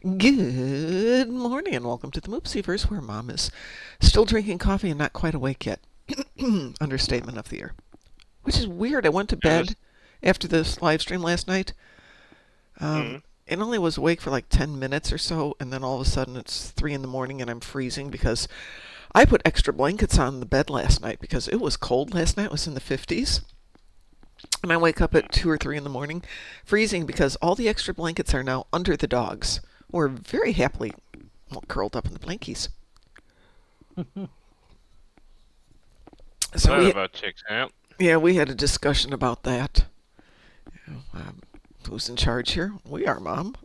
Good morning and welcome to the Moopsyverse, where Mom is still drinking coffee and not quite awake yet. Understatement of the year. Which is weird. I went to bed after this live stream last night. And only was awake for like 10 minutes or so, and then all of a sudden it's 3 in the morning and I'm freezing because I put extra blankets on the bed last night because it was cold last night. It was in the 50s. And I wake up at 2 or 3 in the morning, freezing because all the extra blankets are now under the dogs. We're very happily curled up in the blankies. So about chicks out. Yeah, we had a discussion about that. Who's in charge here? We are, Mom.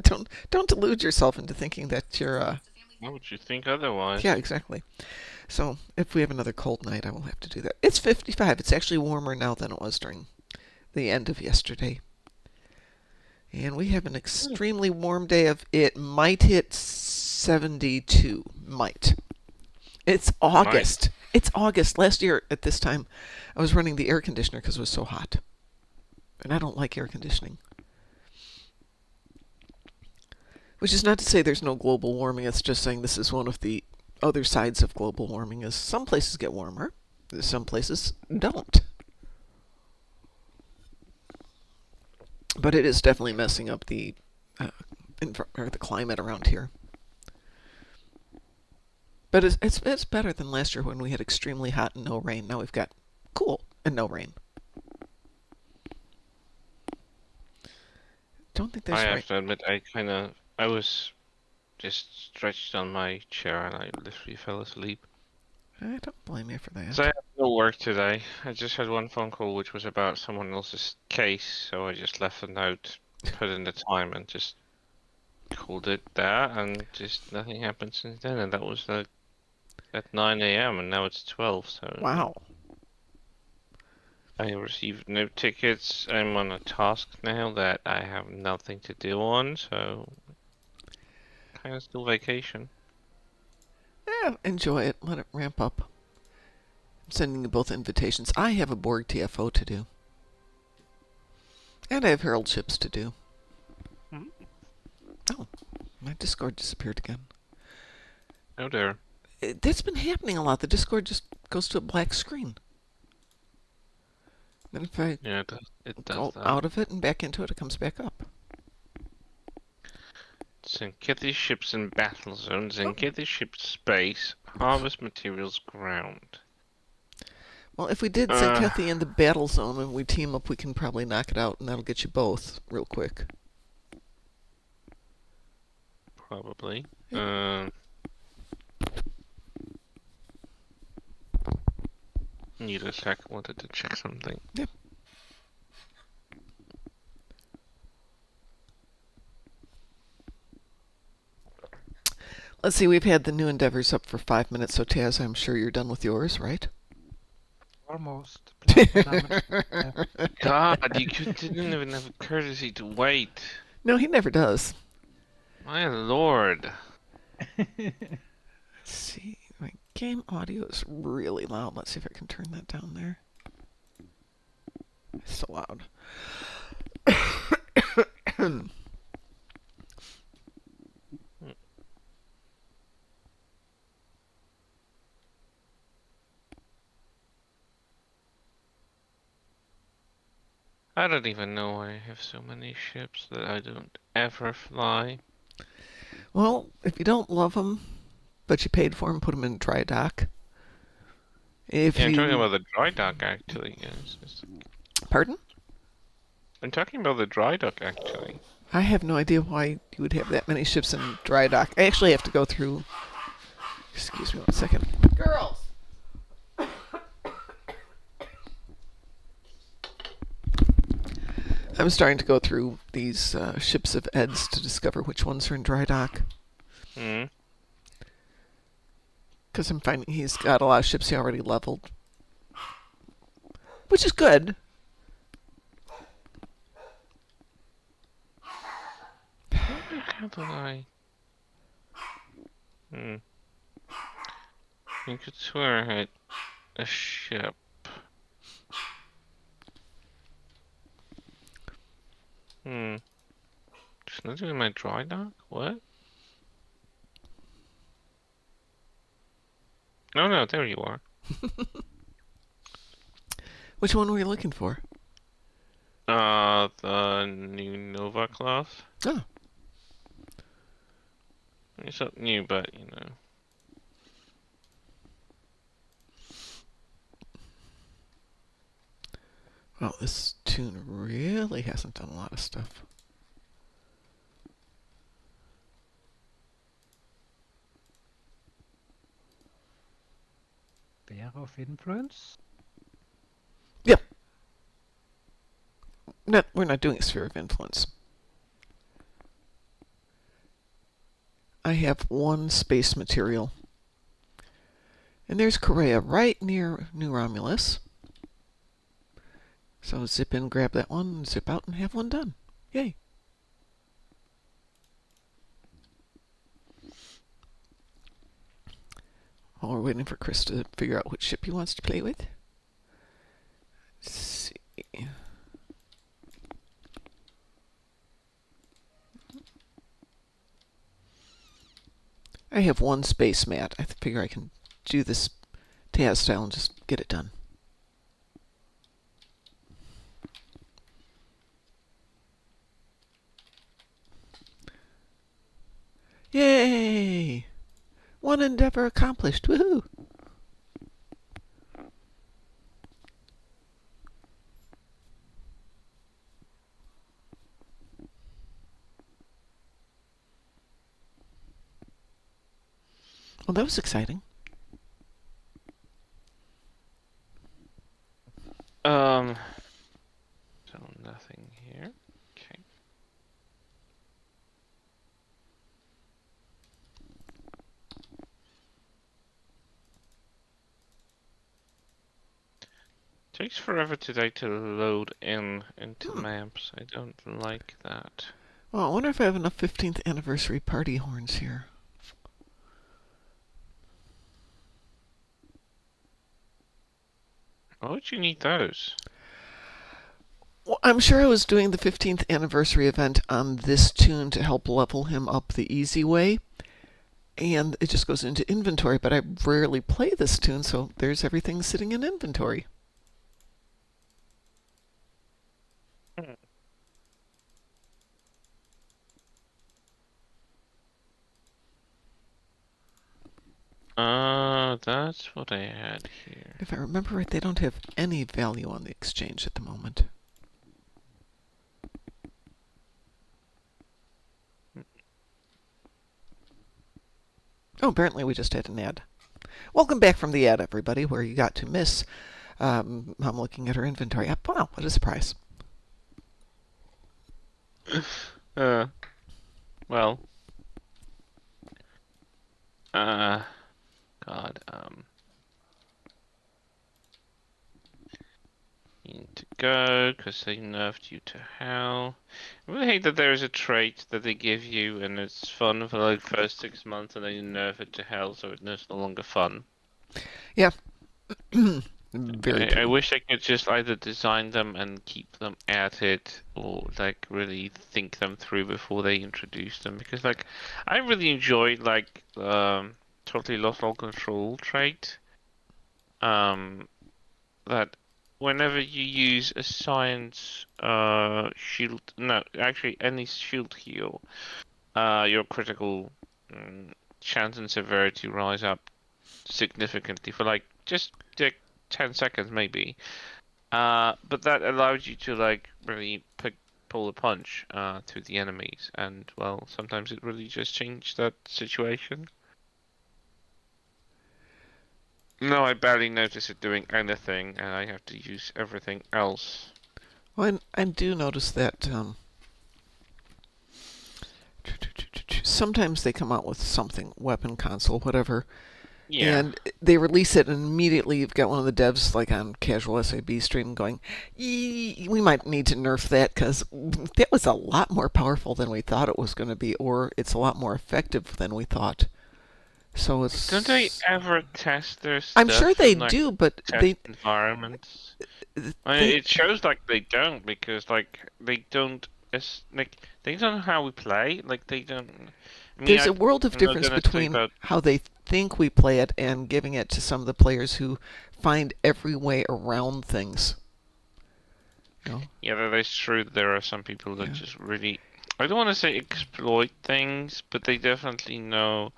don't delude yourself into thinking that you're. Why would you think otherwise? Yeah, exactly. So if we have another cold night, I will have to do that. It's 55. It's actually warmer now than it was during the end of yesterday. And we have an extremely warm day of it might hit 72. Might. It's August. It's August. Last year at this time, I was running the air conditioner because it was so hot. And I don't like air conditioning. Which is not to say there's no global warming. It's just saying this is one of the other sides of global warming is some places get warmer. Some places don't. But it is definitely messing up the climate around here. But it's better than last year when we had extremely hot and no rain. Now we've got cool and no rain. Don't think there's. I have to admit, I was just stretched on my chair and I literally fell asleep. I don't blame you for that. So I had no work today. I just had one phone call which was about someone else's case, so I just left a note, put in the time, and just called it that, and just nothing happened since then. And that was at 9 a.m. and now it's 12. So wow. I received no tickets. I'm on a task now that I have nothing to do on, so kind of still vacation. Yeah, enjoy it. Let it ramp up. I'm sending you both invitations. I have a Borg TFO to do. And I have Herald ships to do. Oh, my Discord disappeared again. Oh dear. That's been happening a lot. The Discord just goes to a black screen. Then if I it go does that. out of it and back into it, it comes back up. Send Kitty ships in battle zones and Kitty ships space. Harvest materials ground. Well, if we did send Kathy in the battle zone and we team up, we can probably knock it out, and that'll get you both real quick. Probably. Need a sec. Wanted to check something. Yeah. Let's see, we've had the new endeavors up for 5 minutes, so Taz, I'm sure you're done with yours, right? Almost. God, you didn't even have a courtesy to wait. No, he never does. My lord. Let's see, my game audio is really loud. Let's see if I can turn that down there. It's so loud. I don't even know why I have so many ships that I don't ever fly. Well, if you don't love them, but you paid for them, put them in dry dock. I'm talking about the dry dock, actually. Yes. Pardon? I'm talking about the dry dock, actually. I have no idea why you would have that many ships in dry dock. I actually have to go through... Excuse me 1 second. Girls! I'm starting to go through these ships of Ed's to discover which ones are in dry dock. Because I'm finding he's got a lot of ships he already leveled. Which is good. How do I... You could swear I had a ship. Not doing my dry dock? What? Oh no, there you are. Which one were you looking for? The new Nova class. Oh. It's not new, but you know. Well, this tune really hasn't done a lot of stuff. Sphere of influence? We're not doing a sphere of influence. I have one space material. And there's Correa right near New Romulus. So zip in, grab that one, zip out, and have one done. Yay. While we're waiting for Chris to figure out which ship he wants to play with. Let's see. I have one space mat. I figure I can do this Taz style and just get it done. Yay! One endeavor accomplished. Woohoo! Well, that was exciting. So nothing here. Okay. Takes forever today to load into maps. I don't like that. Well, I wonder if I have enough 15th anniversary party horns here. Why would you need those? Well, I'm sure I was doing the 15th anniversary event on this tune to help level him up the easy way. And it just goes into inventory, but I rarely play this tune, so there's everything sitting in inventory. That's what I had here. If I remember right, they don't have any value on the exchange at the moment. Oh, apparently we just had an ad. Welcome back from the ad, everybody, where you got to miss Mom looking at her inventory. Wow, what a surprise. Well. God, you need to go, because they nerfed you to hell. I really hate that there is a trait that they give you, and it's fun for like first 6 months, and then you nerf it to hell, so it's no longer fun. Yeah. Very I wish I could just either design them and keep them at it, or like really think them through before they introduce them, because like I really enjoyed like totally lost all control trait. That whenever you use a science shield, no, actually any shield heal, your critical chance and severity rise up significantly for like just like 10 seconds maybe. But that allows you to like really pull a punch to the enemies, and well, sometimes it really just changed that situation. No, I barely notice it doing anything, and I have to use everything else. Well, I do notice that sometimes they come out with something, weapon console, whatever, Yeah. and they release it, and immediately you've got one of the devs like on casual SAB stream going, we might need to nerf that because that was a lot more powerful than we thought it was going to be, or it's a lot more effective than we thought. So it's... Don't they ever test their stuff I'm sure they in, like, do, but test environments? I mean, it shows like they don't, because like they don't It's like they don't know how we play. Like they don't. I mean, There's a world of I'm not difference gonna say between about. how they think we play it and giving it to some of the players who find every way around things. You know? Yeah, that is true. There are some people that Yeah. just really. I don't want to say exploit things, but they definitely know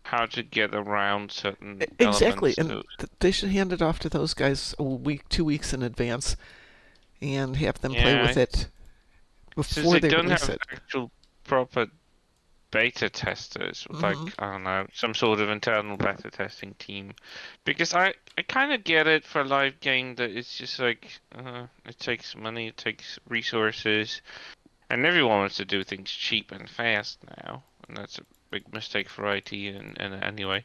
how to get around certain Exactly, elements. and they should hand it off to those guys a week, 2 weeks in advance, and have them play with Yeah, it since before they they don't release have it. actual proper beta testers, Hmm. like, I don't know, some sort of internal beta testing team. Because I kind of get it for a live game that it's just like, it takes money, it takes resources, and everyone wants to do things cheap and fast now, and that's a big mistake for IT and anyway.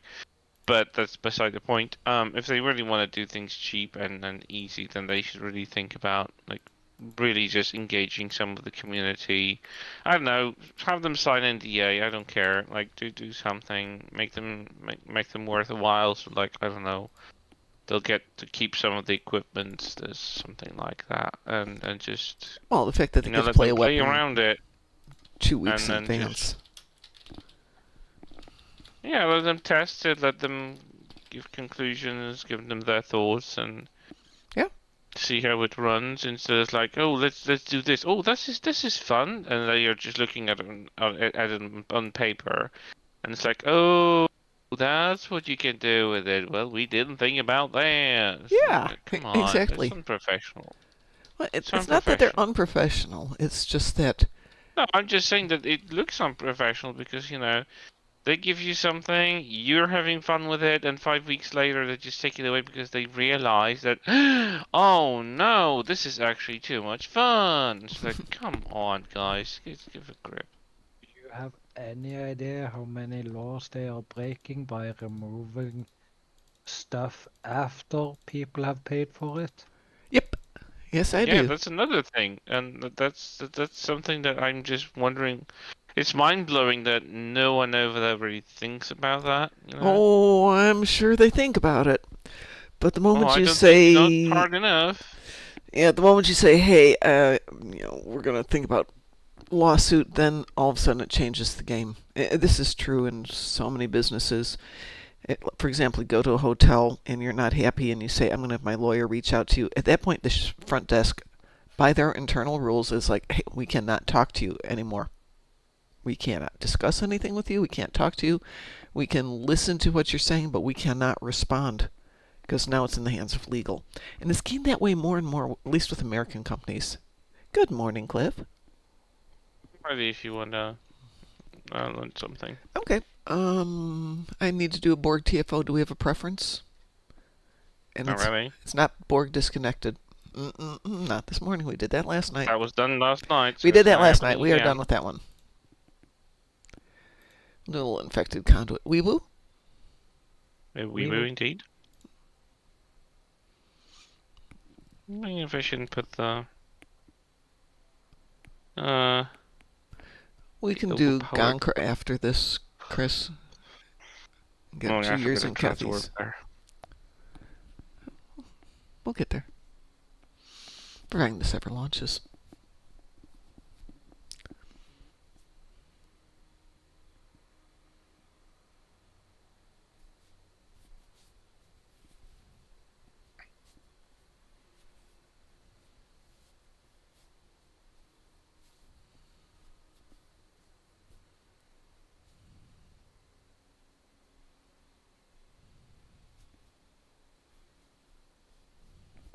But that's beside the point. If they really want to do things cheap and easy, then they should really think about like really just engaging some of the community. I don't know, have them sign NDA. I don't care. Like do something, make them worth a while. So like I don't know, they'll get to keep some of the equipment. There's something like that, and just Well, the fact that they get to let play them a play weapon around it, 2 weeks and in then just advance. yeah, let them test it, let them give conclusions, give them their thoughts, and Yeah. see how it runs. Instead of like, oh, let's do this. Oh, this is fun, and then you're just looking at it on paper, and it's like, oh, that's what you can do with it. Well, we didn't think about that. It's Yeah, like, come on, it's exactly. unprofessional. Well, It's it's not that they're unprofessional. unprofessional. It's just that, No, I'm just saying that it looks unprofessional because they give you something, you're having fun with it, and 5 weeks later they just take it away because they realize that, oh no, this is actually too much fun. It's like, come on, guys, give a grip. Do you have any idea how many laws they are breaking by removing stuff after people have paid for it? yep, yes, I Yeah, do. that's another thing, and that's something that I'm just wondering. It's mind-blowing that no one over there really thinks about that. Oh, I'm sure they think about it. But the Oh, moment I you don't think not say, hard enough. yeah, the moment you say, hey, we're going to think about lawsuit, then all of a sudden it changes the game. This is true in so many businesses. For example, you go to a hotel and you're not happy and you say, I'm going to have my lawyer reach out to you. At that point, the front desk, by their internal rules, is like, hey, we cannot talk to you anymore. We cannot discuss anything with you. We can't talk to you. We can listen to what you're saying, but we cannot respond because now it's in the hands of legal. And it's getting that way more and more, at least with American companies. Good morning, Cliff. Maybe if you want to learn something. Okay. I need to do a Borg TFO. Do we have a preference? And Not really. it's not Borg disconnected. Not this morning. We did that last night. That was done last night, We so did it's that not last night. happening We are done again. with that one. Little infected conduit. Weeboo? We will indeed. Maybe if I shouldn't put the We can local do power. Gonker after this, Chris. Oh, Get yeah, I 2 years forgot to in transfer Kathy's. there. We'll get there. Providing this ever launches.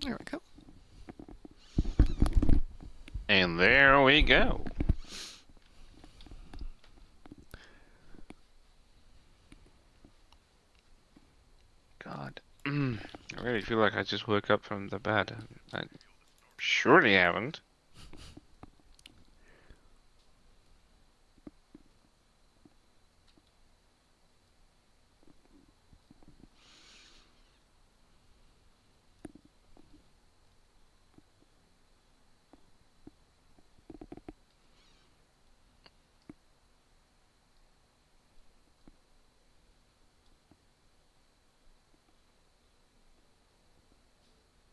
There we go. And there we go. God. I really feel like I just woke up from the bed. I surely haven't.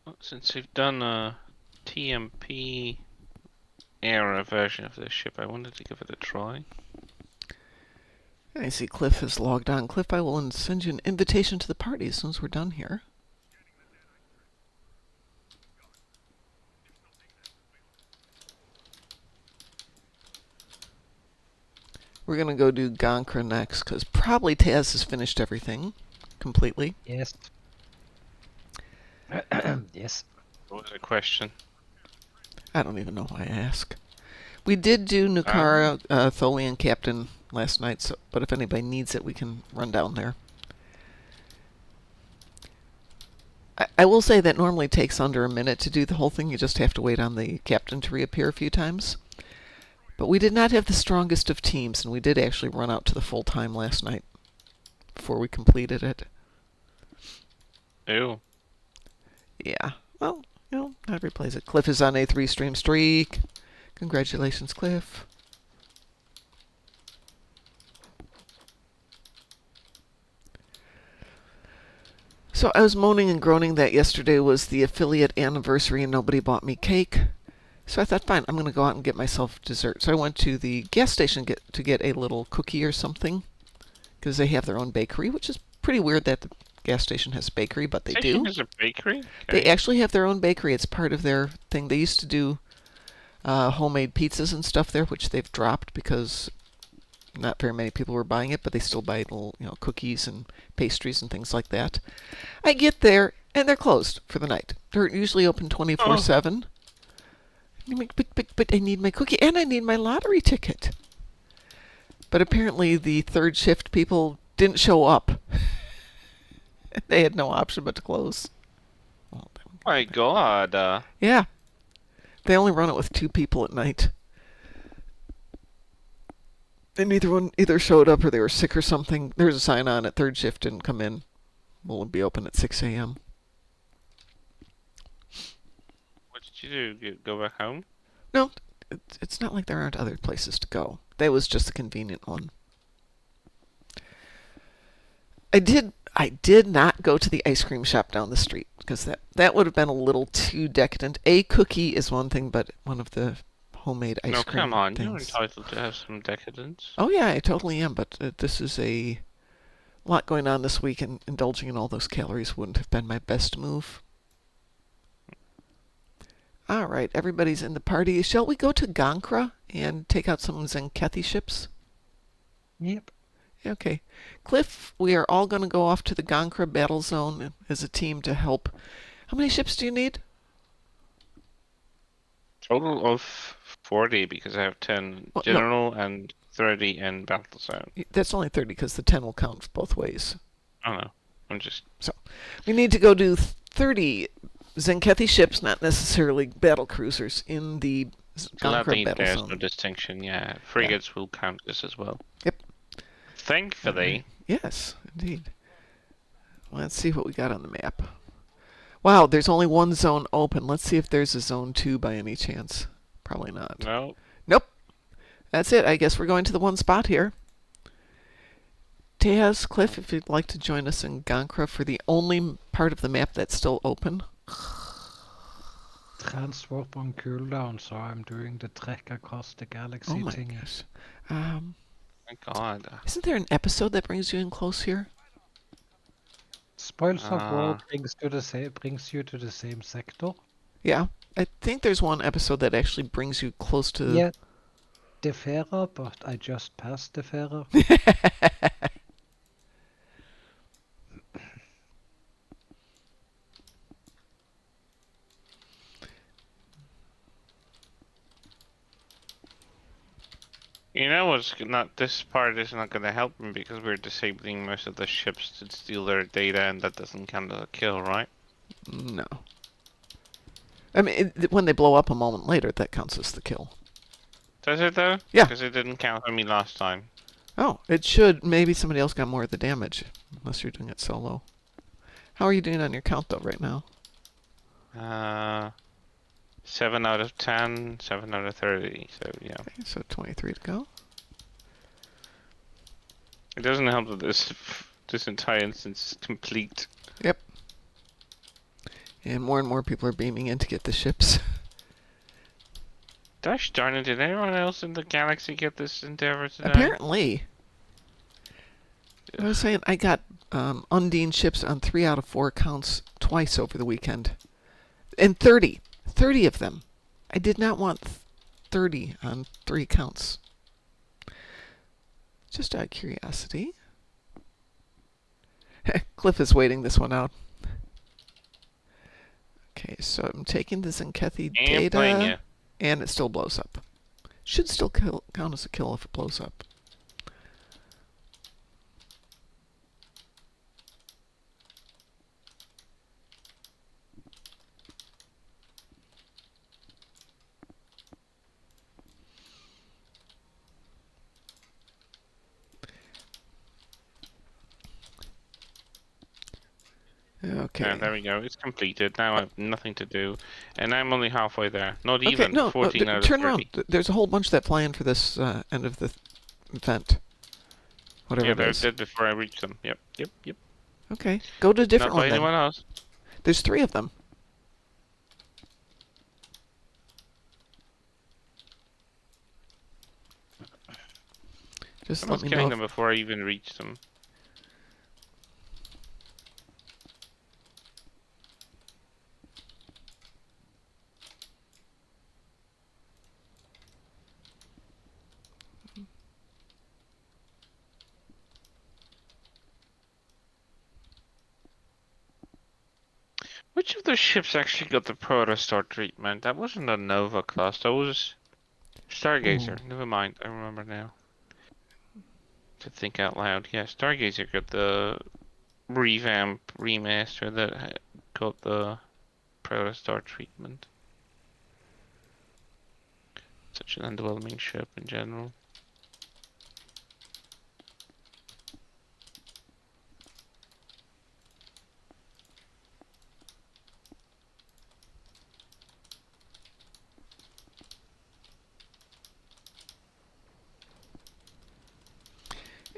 Well, since we've done a TMP era version of this ship. I wanted to give it a try. I see Cliff has logged on. Cliff, I will send you an invitation to the party as soon as we're done here. We're going to go do Gonkra next, because probably Taz has finished everything completely. Yes. Yes. What was the question? I don't even know why I ask. We did do Nukara, Tholian Captain last night, so, but if anybody needs it, we can run down there. I will say that normally takes under a minute to do the whole thing. You just have to wait on the captain to reappear a few times. But we did not have the strongest of teams, and we did actually run out to the full time last night before we completed it. Ew. Yeah, well, not everybody plays it. Cliff is on a 3-stream streak. Congratulations, Cliff. So I was moaning and groaning that yesterday was the affiliate anniversary and nobody bought me cake. So I thought, fine, I'm going to go out and get myself dessert. So I went to the gas station to get a little cookie or something, because they have their own bakery, which is pretty weird that the gas station has a bakery, but they do. Has a bakery? They actually have their own bakery. It's part of their thing. They used to do homemade pizzas and stuff there, which they've dropped because not very many people were buying it, but they still buy little, cookies and pastries and things like that. I get there, and they're closed for the night. They're usually open 24/7. But I need my cookie, and I need my lottery ticket. But apparently the third shift people didn't show up. They had no option but to close. Oh my god. Yeah. They only run it with 2 people at night. And neither one either showed up or they were sick or something. There's a sign on it. Third shift didn't come in. We'll be open at 6 a.m. What did you do? Go back home? No, it's not like there aren't other places to go. That was just a convenient one. I did not go to the ice cream shop down the street, because that would have been a little too decadent. A cookie is one thing, but one of the homemade ice cream come on, things. you're entitled to have some decadence. Oh yeah, I totally am, but this is a lot going on this week, and indulging in all those calories wouldn't have been my best move. All right, everybody's in the party. Shall we go to Gonkra and take out some Zenkethi ships? Yep. Okay. Cliff, we are all going to go off to the Gonkra battle zone as a team to help. How many ships do you need? Total of 40, because I have 10 Well, general and 30 in battle zone. That's only 30, because the 10 will count both ways. I don't know. I'm just... So, we need to go do 30 Zenkethi ships, not necessarily battle cruisers, in the Gonkra battle there's zone. no distinction, yeah. Frigates will count this as well. Yep. Thankfully. Yes, indeed. Let's see what we got on the map. Wow, there's only one zone open. Let's see if there's a zone 2 by any chance. Probably not. No. Nope. That's it. I guess we're going to the one spot here. Taz, Cliff, if you'd like to join us in Gonkra for the only part of the map that's still open. Transport on cooldown, so I'm doing the trek across the galaxy Oh my thingy. gosh. My god. Isn't there an episode that brings you in close here? Spoils of War brings you to the same sector. Yeah. I think there's one episode that actually brings you close to... Yeah, Defera, but I just passed Defera. You know what's not? This part is not going to help me because we're disabling most of the ships to steal their data, and that doesn't count as a kill, right? No. I mean, when they blow up a moment later, that counts as the kill. Does it though? Yeah. Because it didn't count for me last time. Oh, it should. Maybe somebody else got more of the damage, unless you're doing it solo. How are you doing on your count, though, right now? 7 out of 10, 7 out of 30, so yeah. Okay, so 23 to go. It doesn't help that this entire instance is complete. Yep. And more people are beaming in to get the ships. Gosh darn it, did anyone else in the galaxy get this endeavor today? Apparently. I was saying I got Undine ships on 3 out of 4 accounts twice over the weekend. And 30 of them. I did not want 30 on 3 accounts. Just out of curiosity. Cliff is waiting this one out. Okay, so I'm taking the Zenkethi data, and it still blows up. Should still count as a kill if it blows up. Okay. Yeah, there we go. It's completed. Now I have nothing to do. And I'm only halfway there. Not Okay, even. no, 14 out of turn 30. around. There's a whole bunch that fly in for this end of the event. Whatever Yeah, it they're is. dead before I reach them. Yep. Okay, go to a different Not by one then. anyone else. There's 3 of them. Just let Someone's me killing know. them before I even reach them. Which of those ships actually got the Protostar treatment? That wasn't a Nova class. That was Stargazer. Ooh. Never mind. I remember now. To think out loud. Yeah, Stargazer got the revamp remaster that got the Protostar treatment. Such an underwhelming ship in general.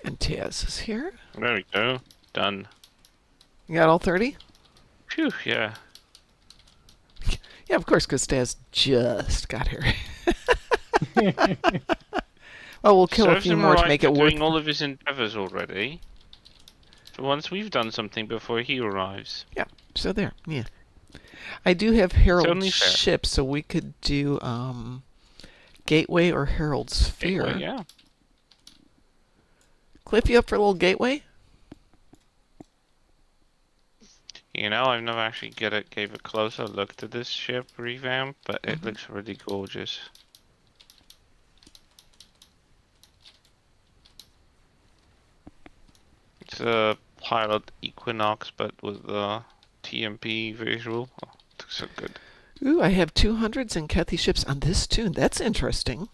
And Taz is here. There we go. Done. You got all 30? Phew, yeah. Yeah, of course, because Taz just got here. Well, we'll kill a Serves few him more to right make for it worth doing all of his endeavors already. For once we've done something before he arrives. Yeah, so there, yeah. I do have only Herald's fair. ship, so we could do Gateway or Herald's Sphere. Anyway, yeah. Cliff, you up for a little Gateway? You know, I've never actually gave a closer look to this ship revamp, but it looks really gorgeous. It's a pilot Equinox, but with the TMP visual. Oh, it looks so good. Ooh, I have 200 Zenkethi ships on this tune. That's interesting.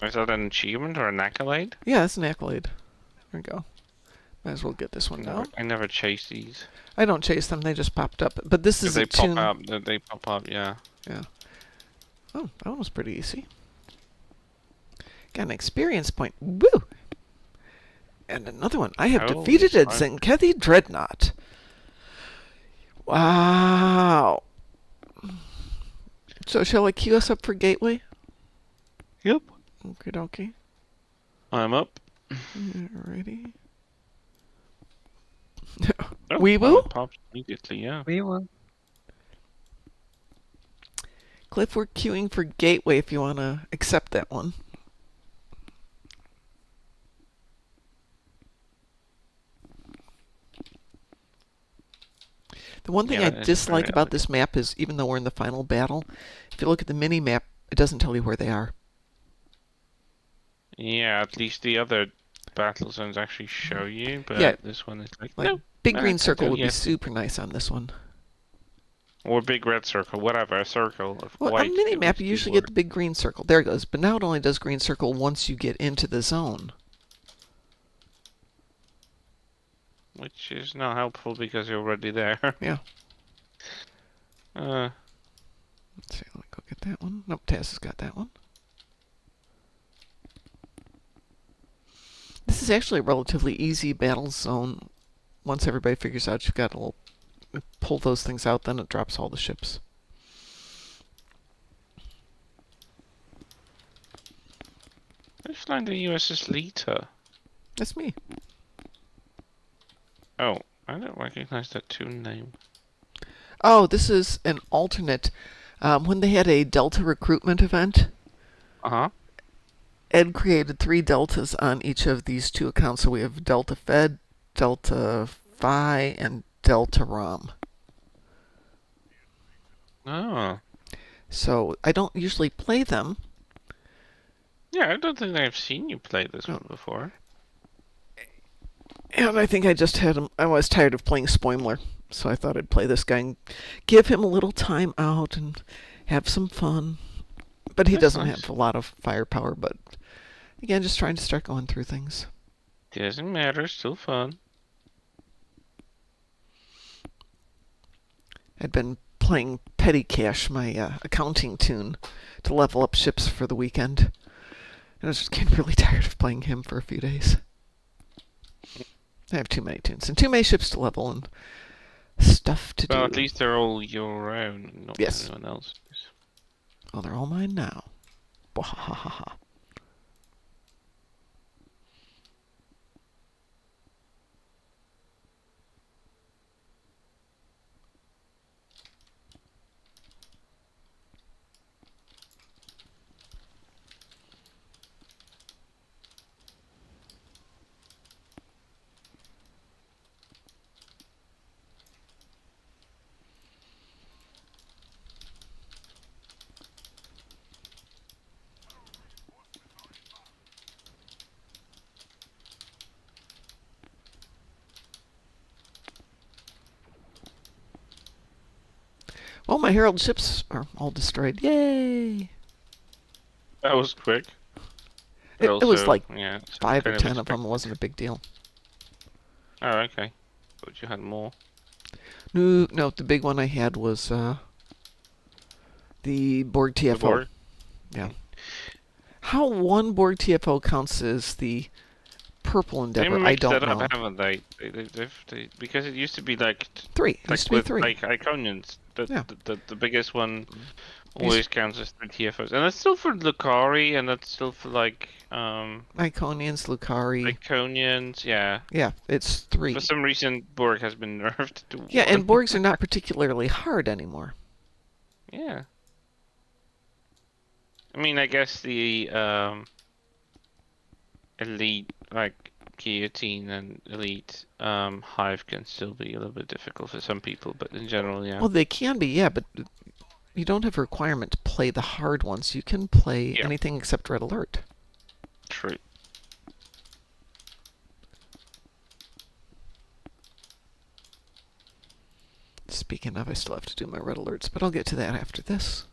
Is that an achievement or an accolade? Yeah, that's an accolade. There we go. Might as well get this one now. I never chase these. I don't chase them, they just popped up. But this is They a pop tune. up. They pop up. Yeah. Yeah. Oh, that one was pretty easy. Got an experience point. Woo! And another one. I have Holy defeated a smokes. Zenkethi Dreadnought. Wow. So shall I queue us up for Gateway? Yep. Okie dokie. I'm up. Alrighty. Oh, Wee well, woo? it pops immediately, yeah. We will. Cliff, we're queuing for Gateway if you want to accept that one. The one thing Yeah, I it's dislike very about this map is, even though we're in the final battle, if you look at the mini-map, it doesn't tell you where they are. Yeah, at least the other battle zones actually show you, but Yeah. this one is like, Like, no. big I green can't circle do would be yet. super nice on this one. Or big red circle, whatever, a circle of Well, white. on mini-map, at you least usually would get the big green circle. There it goes. But now it only does green circle once you get into the zone. work, which is not helpful because you're already there. Yeah. Uh, Let's see, let me go get that one. Nope, Taz has got that one. This is actually a relatively easy battle zone. Once everybody figures out you've got a little... Pull those things out, then it drops all the ships. Who's flying the USS Lita? That's me. Oh, I don't recognize that tune name. Oh, this is an alternate. When they had a Delta recruitment event, Uh-huh. Ed created 3 Deltas on each of these 2 accounts. So we have Delta Fed, Delta Phi, and Delta Rom. Oh. So I don't usually play them. Yeah, I don't think I've seen you play this one before. And I think I just had him. I was tired of playing Spoimler, so I thought I'd play this guy and give him a little time out and have some fun. But he That's doesn't nice. have a lot of firepower. But again, just trying to start going through things. Doesn't matter, still fun. I'd been playing Petty Cash, my accounting tune, to level up ships for the weekend. And I was just getting really tired of playing him for a few days. I have too many tunes and too many ships to level and stuff to Well, do. at least they're all your own, not Yes. anyone else's. Oh, they're all mine now. Bwahahaha. Well, my Herald ships are all destroyed. Yay! That was quick. It was like yeah, so 5 or kind of 10 of them. It wasn't a big deal. Oh, okay. Thought you had more. No, the big one I had was the Borg TFO. The Borg? Yeah. How one Borg TFO counts as the purple They Endeavor, I mixed don't that know. up, haven't they? Because it used to be like 3. It like used to be with 3. like Iconians. Yeah. The biggest one always counts as 3 TFOs, and that's still for Lucari, and that's still for like Iconians, Lucari. Iconians. Yeah. Yeah, it's 3. For some reason, Borg has been nerfed to Yeah, 1. and Borgs are not particularly hard anymore. Yeah. I mean, I guess the elite, like guillotine and elite hive can still be a little bit difficult for some people, but in general, yeah. Well, they can be, yeah, but you don't have a requirement to play the hard ones. You can play anything except Red Alert. True. Speaking of, I still have to do my Red Alerts, but I'll get to that after this.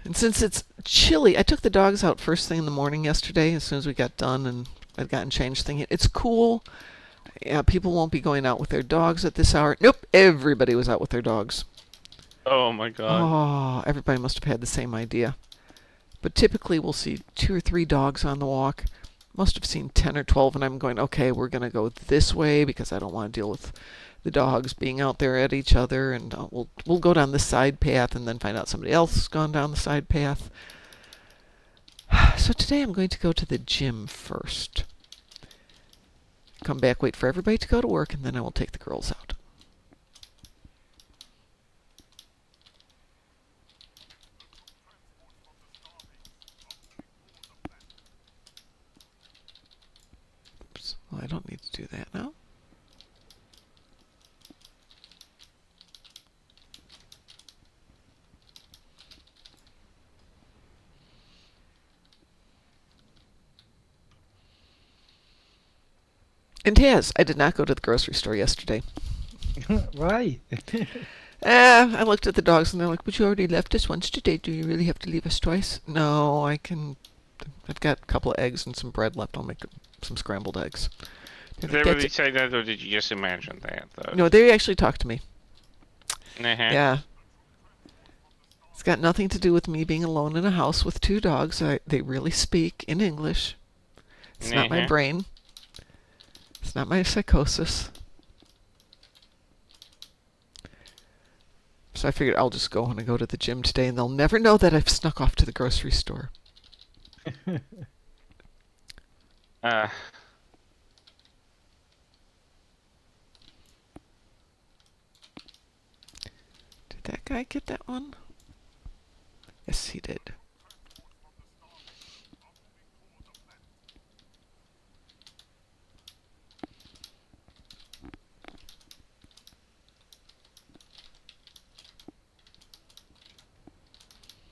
And since it's chilly, I took the dogs out first thing in the morning yesterday as soon as we got done and I'd gotten changed, thinking it's cool. Yeah, people won't be going out with their dogs at this hour. Nope, everybody was out with their dogs. Oh my god. Oh, everybody must have had the same idea. But typically we'll see 2 or 3 dogs on the walk. Must have seen 10 or 12, and I'm going, okay, we're going to go this way because I don't want to deal with the dogs being out there at each other, and we'll go down the side path and then find out somebody else has gone down the side path. So today I'm going to go to the gym first. Come back, wait for everybody to go to work, and then I will take the girls out. Oops. Well, I don't need to do that now. And yes, I did not go to the grocery store yesterday. Why? I looked at the dogs and they're like, but you already left us once today. Do you really have to leave us twice? No, I've got a couple of eggs and some bread left. I'll make some scrambled eggs. Did they really say that, or did you just imagine that, though? No, they actually talked to me. Uh-huh. Yeah. It's got nothing to do with me being alone in a house with 2 dogs. They really speak in English. It's not my brain. It's not my psychosis. So I figured I'll just go when I go to the gym today, and they'll never know that I've snuck off to the grocery store. Uh, Did that guy get that one? Yes, he did.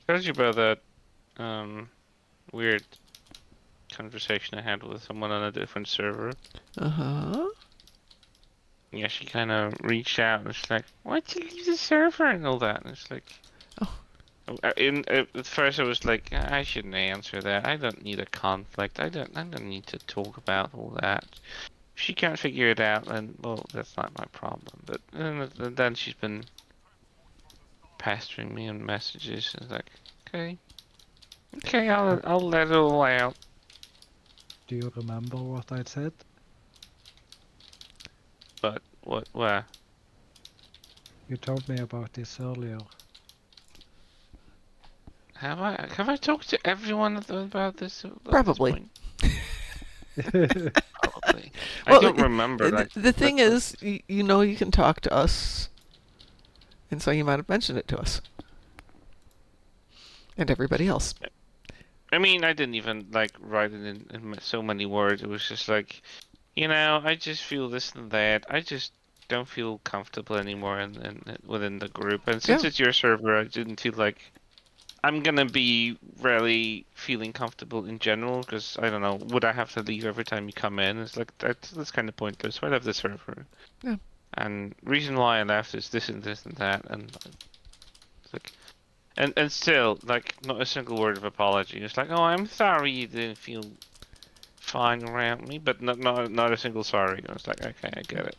told you about that weird conversation I had with someone on a different server. Uh-huh. Yeah, she kind of reached out and she's like, "Why'd you leave the server?" and all that. And it's like, Oh. At first I was like, I shouldn't answer that. I don't need a conflict. I don't need to talk about all that. If she can't figure it out, then well, that's not my problem. But then she's been pestering me on messages. It's like, okay, I'll let it all out. Do you remember what I said? But what? Where? You told me about this earlier. Have I talked to everyone about this at Probably. this point? Probably. I Well, don't remember. the thing is, you know you can talk to us, and so you might have mentioned it to us. And everybody else. I mean, I didn't even like write it in so many words. It was just like, I just feel this and that. I just don't feel comfortable anymore within the group. And since Yeah. it's your server, I didn't feel like I'm gonna be really feeling comfortable in general. Because I don't know, would I have to leave every time you come in? It's like that's kind of pointless. So I left the server. Yeah. And reason why I left is this and this and that. And it's like. And still, like, not a single word of apology. It's like, oh, I'm sorry you didn't feel fine around me, but not a single sorry. I was like, okay, I get it.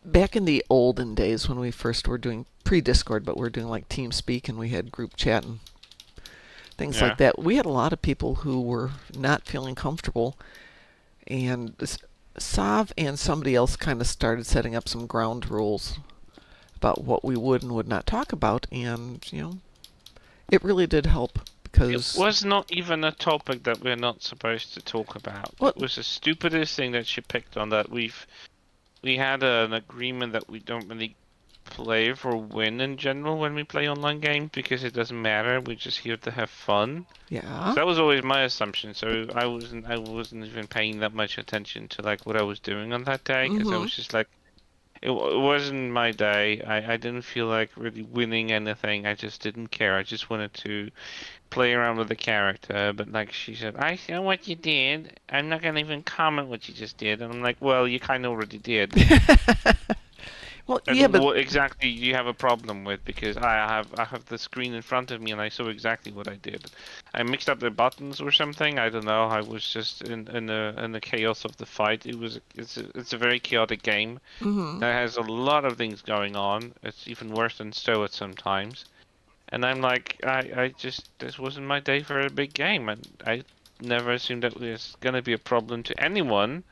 Back in the olden days when we first were doing pre-Discord, but we were doing like TeamSpeak and we had group chat and things Yeah. like that, we had a lot of people who were not feeling comfortable. And Sav and somebody else kind of started setting up some ground rules about what we would and would not talk about. And, it really did help It because... was not even a topic that we're not supposed to talk about. Well, It was the stupidest thing that she picked on that we had an agreement that we don't really play for win in general when we play online games because it doesn't matter. We're just here to have fun. yeah. So that was always my assumption. So I wasn't even paying that much attention to like what I was doing on that day because I was just like, it wasn't my day. I didn't feel like really winning anything. I just didn't care. I just wanted to play around with the character. But like she said, I saw what you did. I'm not gonna even comment what you just did. And I'm like, well, you kind of already did. Well, yeah, And but what exactly do you have a problem with? Because I have the screen in front of me and I saw exactly what I did. I mixed up the buttons or something. I don't know. I was just in the chaos of the fight. It's a very chaotic game. That has a lot of things going on. It's even worse than Stoic sometimes. And I'm like, this wasn't my day for a big game, and I never assumed that was gonna be a problem to anyone.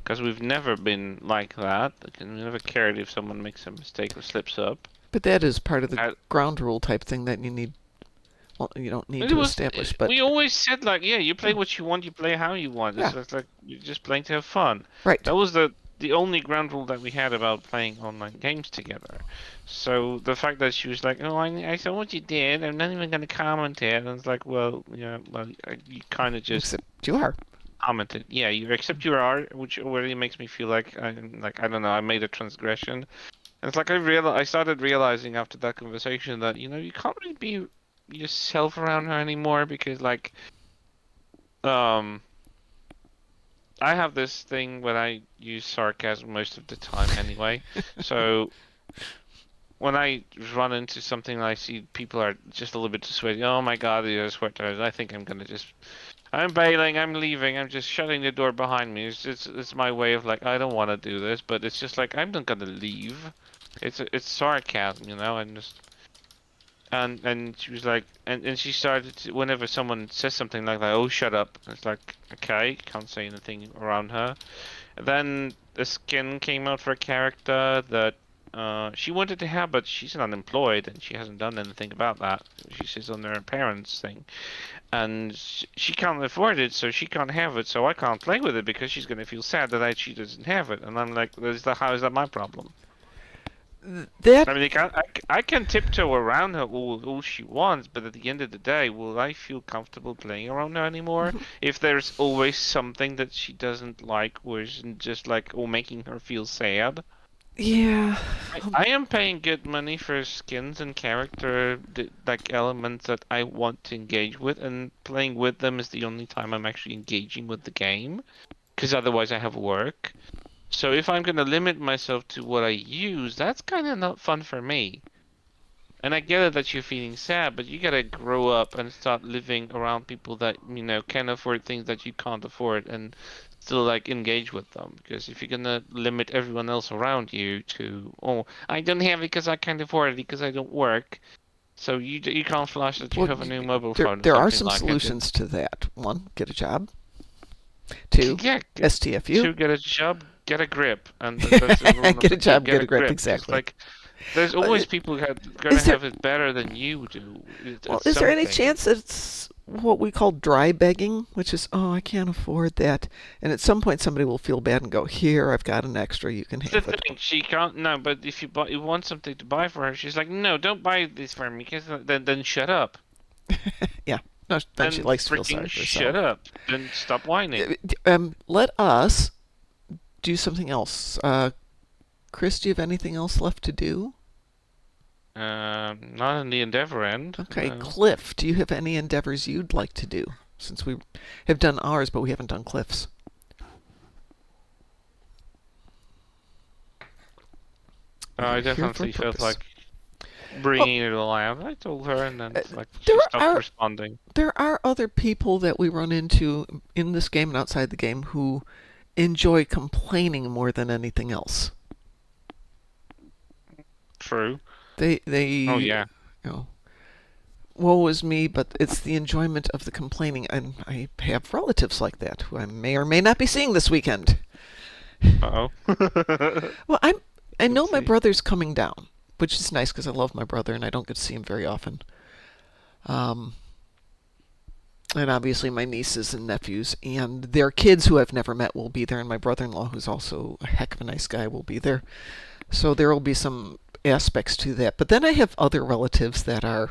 Because we've never been like that. Like, we never cared if someone makes a mistake or slips up. that is part of the I, ground rule type thing that you need. Well, you don't need it to was. establish, but We always said like, yeah, you play what you want, you play how you want. yeah, It's like you're just playing to have fun. right. That was the only ground rule that we had about playing online games together. So the fact that she was like, oh, I saw what you did. I'm not even gonna comment it. And it's like, well, yeah, well, you kind of just Except you are. commented. Yeah, you accept your art, which already makes me feel like I don't know, I made a transgression. And it's like I started realizing after that conversation that you can't really be yourself around her anymore because like um I have this thing where I use sarcasm most of the time anyway. So when I run into something and I see people are just a little bit too sweaty, oh my god, they're sweaters, I think I'm gonna just I'm bailing, I'm leaving, I'm just shutting the door behind me. It's my way of like I don't want to do this, but it's just like I'm not gonna leave. It's sarcasm, and just and she was like and she started to, whenever someone says something like that, oh shut up. It's like okay, can't say anything around her. And then the skin came out for a character that she wanted to have, but she's unemployed and she hasn't done anything about that. She sits on her parents' thing, and she can't afford it, so she can't have it. So I can't play with it because she's gonna feel sad that she doesn't have it. And I'm like, how is that my problem? That I mean, I can tiptoe around her all she wants, but at the end of the day, will I feel comfortable playing around her anymore if there's always something that she doesn't like, or isn't just like, or making her feel sad? yeah. I am paying good money for skins and character like elements that I want to engage with, and playing with them is the only time I'm actually engaging with the game, because otherwise I have work. So if I'm going to limit myself to what I use, that's kind of not fun for me. And I get it that you're feeling sad, but you gotta grow up and start living around people that, can afford things that you can't afford and still like engage with them. Because if you're gonna limit everyone else around you to, oh, I don't have it because I can't afford it because I don't work, so you can't flash that you Well, have a new mobile there phone or there are something some like that. solutions to that. One, get a job. Two, Yeah, STFU. get a job, get a grip, and that's the rule Get number a two. job, Get get a a grip. grip. It's Exactly. like there's always people who are gonna Is there? have it better than you do. Well, It's is there any something. chance that it's what we call dry begging, which is, oh, I can't afford that, and at some point somebody will feel bad and go, here, I've got an extra, you can The have it. thing, she can't. No, but if you want something to buy for her, she's like, no, don't buy this for me, because then shut up. Yeah. No, then she Then likes to feel sorry freaking for shut herself. up. Then stop whining. Let us do something else. Chris, do you have anything else left to do? Not in the Endeavor end. Okay, No. Cliff, do you have any endeavors you'd like to do? Since we have done ours, but we haven't done Cliff's. I You're here for a definitely felt purpose. like bringing it all out. I told her, and then like she there stopped are responding. there are other people that we run into in this game and outside the game who enjoy complaining more than anything else. True. They Oh yeah. you know, woe is me, but it's the enjoyment of the complaining, and I have relatives like that who I may or may not be seeing this weekend. Uh-oh. Well, I know my Oopsie. brother's coming down, which is nice because I love my brother and I don't get to see him very often. And obviously my nieces and nephews and their kids who I've never met will be there, and my brother-in-law, who's also a heck of a nice guy, will be there. So there will be some aspects to that. But then I have other relatives that are,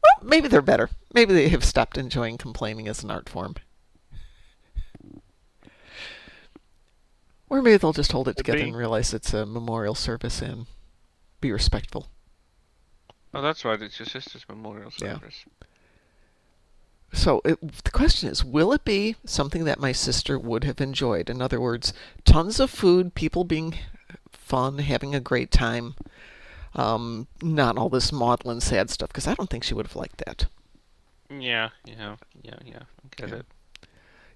well, maybe they're better. Maybe they have stopped enjoying complaining as an art form. Or maybe they'll just hold it Could together be. and realize it's a memorial service and be respectful. Oh, that's right. It's your sister's memorial Yeah. service. So the question is, will it be something that my sister would have enjoyed? In other words, tons of food, people being fun, having a great time, not all this maudlin sad stuff, because I don't think she would have liked that. Yeah. I get Yeah. it.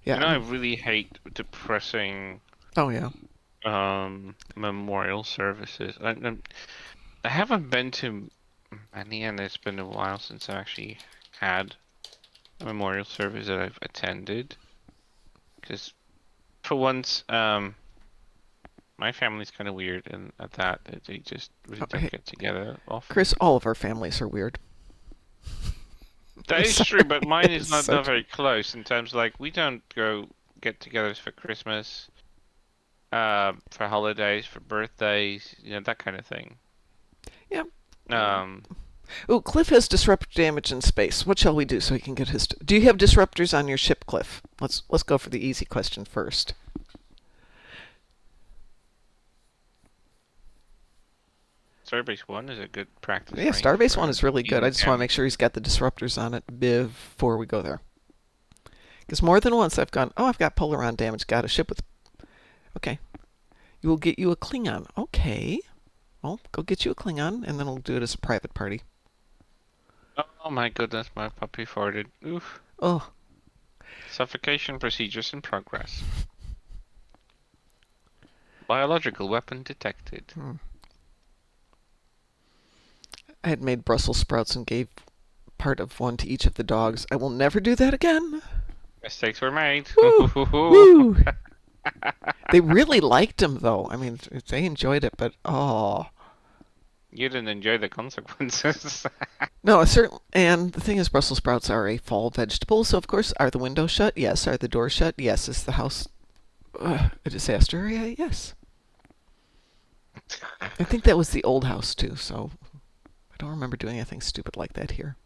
Yeah. I really hate depressing Oh, yeah. memorial services. I haven't been to many, and it's been a while since I actually had a memorial service that I've attended. Because for once, my family's kind of weird, and at that they just really don't Hey, get together often. Chris, all of our families are weird. That is Sorry. true, but mine is It's not, so not very close in terms like we don't go get-togethers for Christmas, for holidays, for birthdays, that kind of thing. Yeah. Um, Oh, Cliff has disruptor damage in space. What shall we do so he can get his? Do you have disruptors on your ship, Cliff? Let's go for the easy question first. Starbase 1 is a good practice Yeah, range Starbase for One is really good. I just want to him. make sure he's got the disruptors on it before we go there. Because more than once I've gone, oh, I've got Polaron damage. Got a ship with. Okay, you will get you a Klingon. Okay, well, go get you a Klingon, and then we'll do it as a private party. Oh my goodness, my puppy farted. Oof. Oh, Suffocation procedures in progress. Biological weapon detected. I had made Brussels sprouts and gave part of one to each of the dogs. I will never do that again. Mistakes were made. Woo! Woo! They really liked them, though. I mean, they enjoyed it, but oh. You didn't enjoy the consequences. No, and the thing is, Brussels sprouts are a fall vegetable, so of course, are the windows shut? Yes. Are the doors shut? Yes. Is the house a disaster area? Yes. I think that was the old house too, so I don't remember doing anything stupid like that here.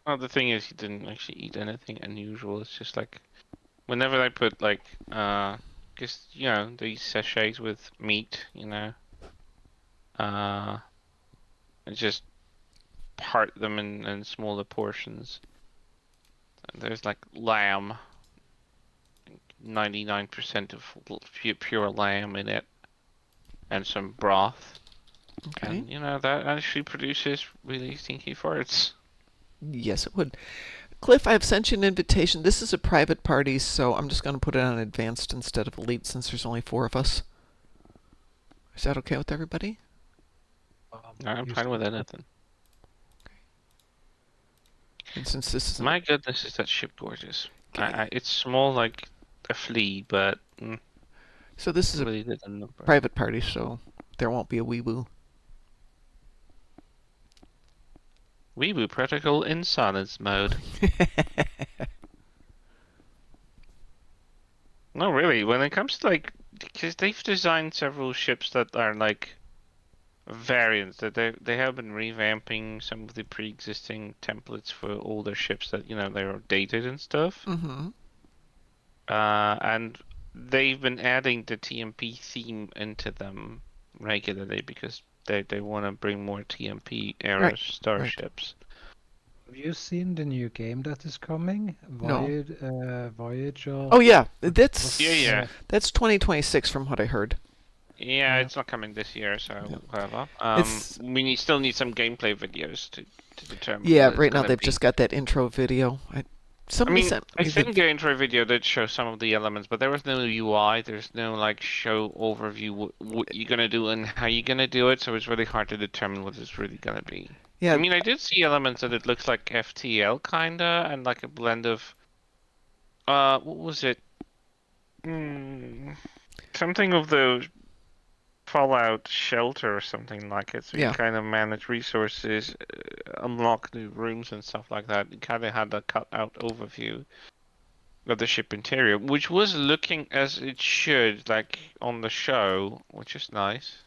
Well, the thing is, you didn't actually eat anything unusual. It's just like whenever I put like just these sachets with meat, I just part them in smaller portions. There's like lamb, 99% of pure lamb in it, and some broth, Okay. and that actually produces really stinky farts. Yes, it would. Cliff, I've sent you an invitation. This is a private party, so I'm just going to put it on advanced instead of elite since there's only 4 of us. Is that okay with everybody? I'm You fine with said- anything. And since this isn't My goodness, is that ship gorgeous? okay. It's small like a flea, but So this is a really did a number. private party, so there won't be a wee-woo. Weeboo protocol in silence mode. No, really, when it comes to because they've designed several ships that are like variants that they have been revamping some of the pre-existing templates for older ships that they are dated and stuff. Mm-hmm. And they've been adding the TMP theme into them regularly because they want to bring more TMP era Right, starships. Have you seen the new game that is coming? No. Voyager. Oh yeah, that's Yeah. that's 2026 from what I heard. Yeah, Yeah. it's not coming this year, so Yeah. whatever. It's Still need some gameplay videos to determine. yeah. What it's Right now gonna they've be. just got that intro video. Somebody sent I me think the intro video did show some of the elements, but there was no UI. There's no like show overview what you're gonna do and how you're gonna do it. So it's really hard to determine what it's really gonna be. yeah. I mean, I did see elements that it looks like FTL kinda, and like a blend of what was it? Something of the Fallout shelter or something like it. So you Yeah. kind of manage resources, unlock new rooms and stuff like that. You kind of had a cut out overview of the ship interior, which was looking as it should, like on the show, which is nice.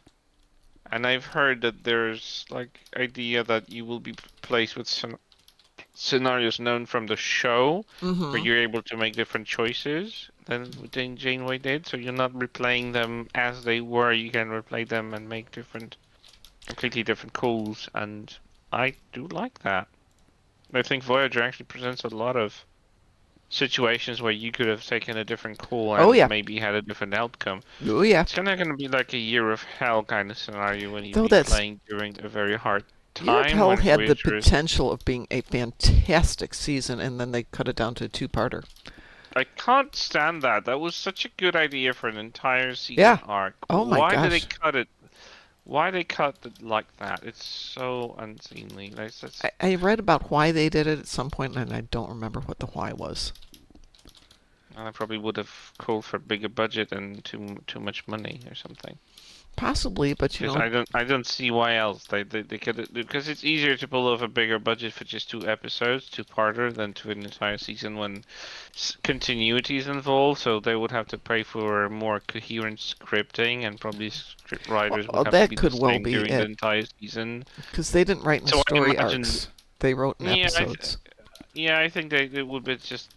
And I've heard that there's like idea that you will be placed with some scenarios known from the show, where Mm-hmm. you're able to make different choices than Janeway did. So you're not replaying them as they were. You can replay them and make completely different calls, and I do like that. I think Voyager actually presents a lot of situations where you could have taken a different call and Oh yeah. maybe had a different outcome. Oh yeah. It's kind of going to be like a year of hell kind of scenario when you Though be that's playing during a very hard Year of time Hell when had the Voyager is. potential of being a fantastic season, and then they cut it down to a 2-parter. I can't stand that. That was such a good idea for an entire season Yeah. arc. Oh my Why did they gosh. cut it? Why they cut it like that? It's so unseemly. Like, that's... I read about why they did it at some point, and I don't remember what the why was. I probably would have called for a bigger budget and too much money or something. Possibly, but Because I don't see why else they could, because it's easier to pull off a bigger budget for just 2 episodes, 2-parter, than to an entire season when continuity is involved. So they would have to pay for more coherent scripting, and probably script writers well, would have that to be could the well same be during it. the entire season. Because they didn't write in So I story imagine, arcs; they wrote in yeah, episodes. I think it would be just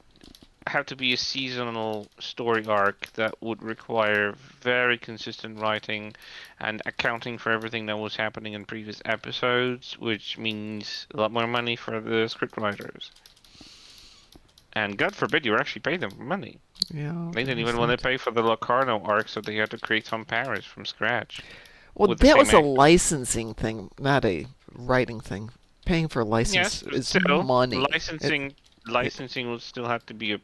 have to be a seasonal story arc that would require very consistent writing and accounting for everything that was happening in previous episodes, which means a lot more money for the scriptwriters. And God forbid you actually pay them money. Yeah, They didn't even want to pay for the Locarno arc, so they had to create some Paris from scratch. Well, with the that same was a actors. licensing thing, not a writing thing. Paying for a license Yes, but is still, money. licensing would still have to be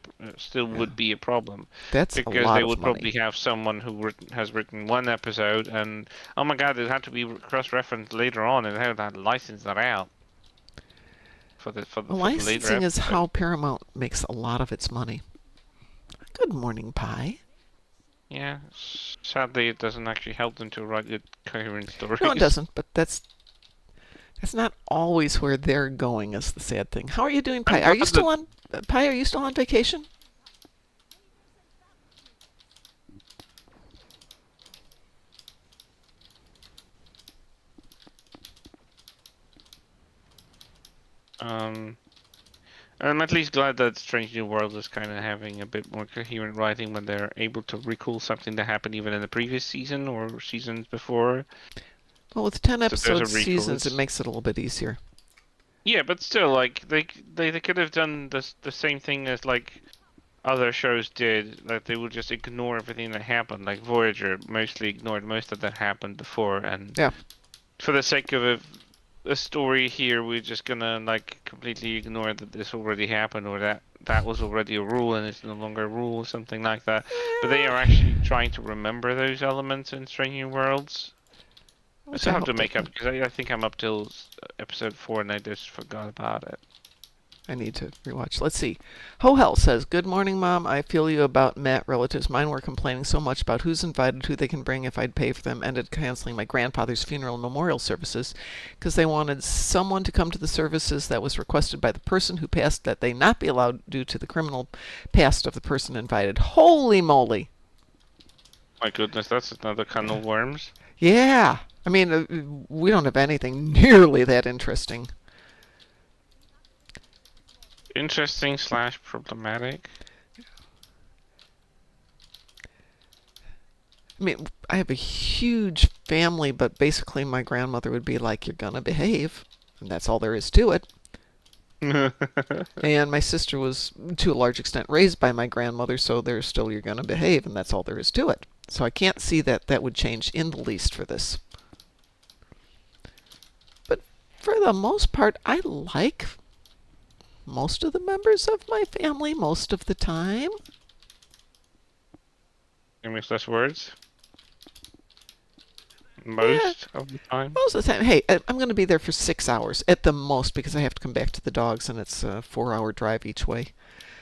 would be a problem. That's a Because lot they of would money. probably have someone who has written one episode, and oh my god, it had to be cross-referenced later on, and they had to license that out for the later Licensing is episode. how Paramount makes a lot of its money. Good morning, Pie. Yeah, sadly, it doesn't actually help them to write good, coherent stories. No, it doesn't. But that's not always where they're going. Is the sad thing. How are you doing, I'm Pi? Are you glad still that on Pi? Are you still on vacation? I'm at least glad that Strange New World is kind of having a bit more coherent writing when they're able to recall something that happened even in the previous season or seasons before. Well, with 10 So there's a episode recall. seasons, it makes it a little bit easier. Yeah, but still, like they could have done the same thing as like other shows did. Like they would just ignore everything that happened. Like Voyager mostly ignored most of that happened before, and Yeah. for the sake of a story here, we're just gonna like completely ignore that this already happened or that was already a rule and it's no longer a rule or something like that. But they are actually trying to remember those elements in Strange New Worlds. I Which still I have hope to they make up can. because I think I'm up till episode 4 and I just forgot about it. I need to rewatch. Let's see. Ho Hell says, "Good morning, Mom. I feel you about Matt relatives. Mine were complaining so much about who's invited, who they can bring if I'd pay for them. Ended canceling my grandfather's funeral and memorial services because they wanted someone to come to the services that was requested by the person who passed that they not be allowed due to the criminal past of the person invited. Holy moly!" My goodness, that's another can of worms. Yeah. I mean, we don't have anything nearly that interesting. Interesting / problematic. I mean, I have a huge family, but basically my grandmother would be like, "You're gonna behave," and that's all there is to it. And my sister was, to a large extent, raised by my grandmother, so there's still "you're gonna behave," and that's all there is to it. So I can't see that that would change in the least for this. But for the most part, I like most of the members of my family most of the time. Give me less words. Yeah, Most of the time. most of the time. Hey, I'm going to be there for 6 hours at the most because I have to come back to the dogs, and it's a 4-hour drive each way.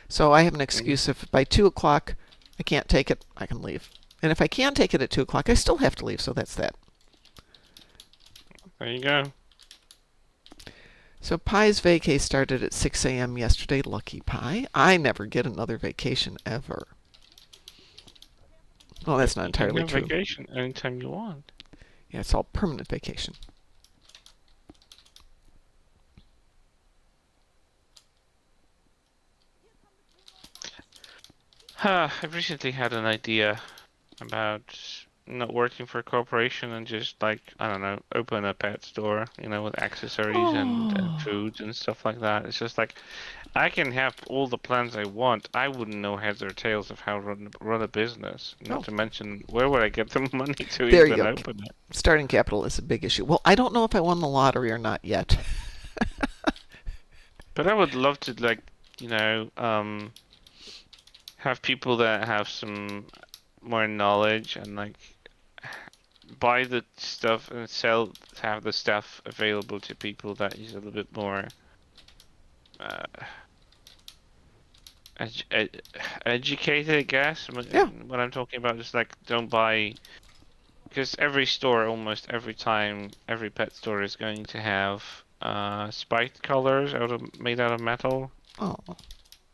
So I have an excuse. If by 2 o'clock I can't take it, I can leave. And if I can take it at 2 o'clock, I still have to leave, so that's that. There you go. So Pi's vacay started at 6 a.m. yesterday. Lucky Pi. I never get another vacation ever. Well, that's not You can entirely go true. vacation anytime you want. Yeah, it's all permanent vacation. I've recently had an idea about not working for a corporation and just like, I don't know, open a pet store, with accessories and Oh, foods and stuff like that. It's just like I can have all the plans I want. I wouldn't know heads or tails of how to run a business. Not oh, to mention, where would I get the money to there you even go. open it? Starting capital is a big issue. Well, I don't know if I won the lottery or not yet. But I would love to have people that have some more knowledge and like buy the stuff and have the stuff available to people that is a little bit more uh, educated, I guess. Yeah. What I'm talking about is like don't buy because every store, almost every time, every pet store is going to have spiked collars made out of metal. Oh,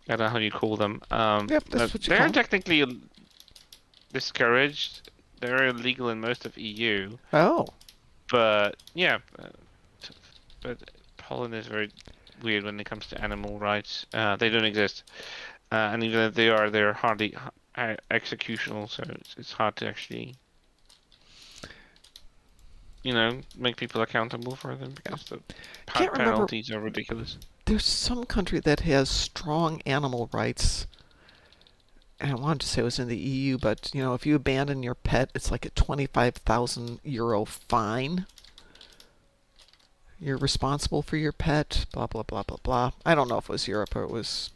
I don't know how you call them. yep, that's what you They're call them. technically discouraged. They're illegal in most of EU. Oh, But yeah, but Poland is very weird when it comes to animal rights. They don't exist, and even if they are, they're hardly executional. So it's hard to actually, make people accountable for them yeah. because the Can't remember. penalties are ridiculous. There's some country that has strong animal rights. And I wanted to say it was in the EU, but if you abandon your pet, it's like a 25,000 euro fine. You're responsible for your pet, blah, blah, blah, blah, blah. I don't know if it was Europe or it was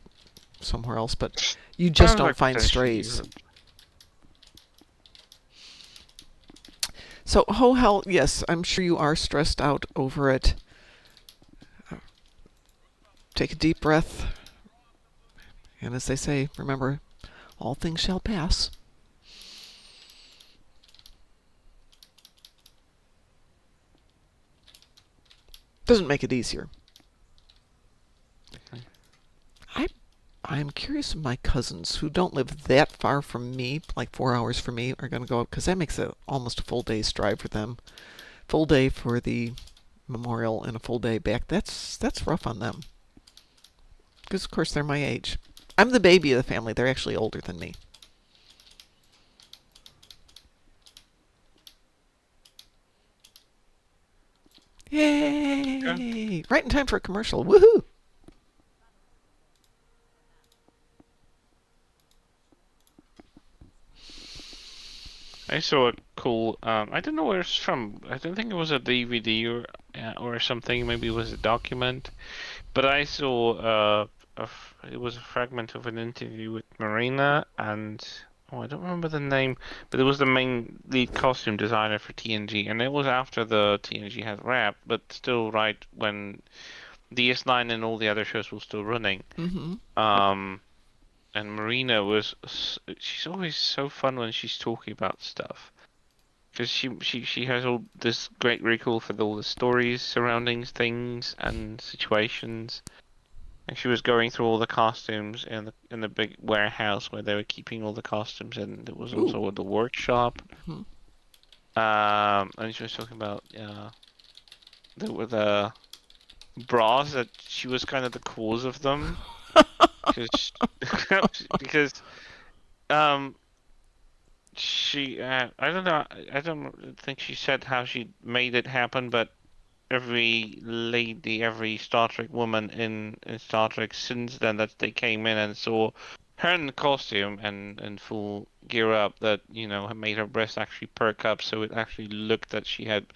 somewhere else, but you just Sounds don't like find potentially strays. Europe. So, ho hell, yes, I'm sure you are stressed out over it. Take a deep breath. And as they say, remember, all things shall pass. Doesn't make it easier. Okay. I'm curious if my cousins, who don't live that far from me, like 4 hours from me, are going to go up, because that makes it almost a full day's drive for them. Full day for the memorial and a full day back. That's rough on them. Because, of course, they're my age. I'm the baby of the family. They're actually older than me. Yay! Okay. Right in time for a commercial. Woohoo! I saw a cool. I don't know where it's from. I don't think it was a DVD or something. Maybe it was a document. But I saw it was a fragment of an interview with Marina and I don't remember the name, but it was the main lead costume designer for TNG, and it was after the TNG had wrapped, but still right when DS9 and all the other shows were still running. Mm-hmm. And Marina she's always so fun when she's talking about stuff. Because she has all this great recall for all the stories surrounding things and situations. And she was going through all the costumes in the big warehouse where they were keeping all the costumes, and there was Ooh. also the workshop. Mhm. And she was talking about there were the bras that she was kind of the cause of them because because um she I don't know, I don't think she said how she made it happen, but every lady, every Star Trek woman in Star Trek since then that they came in and saw her in costume and full gear up, that had made her breast actually perk up, so it actually looked that she had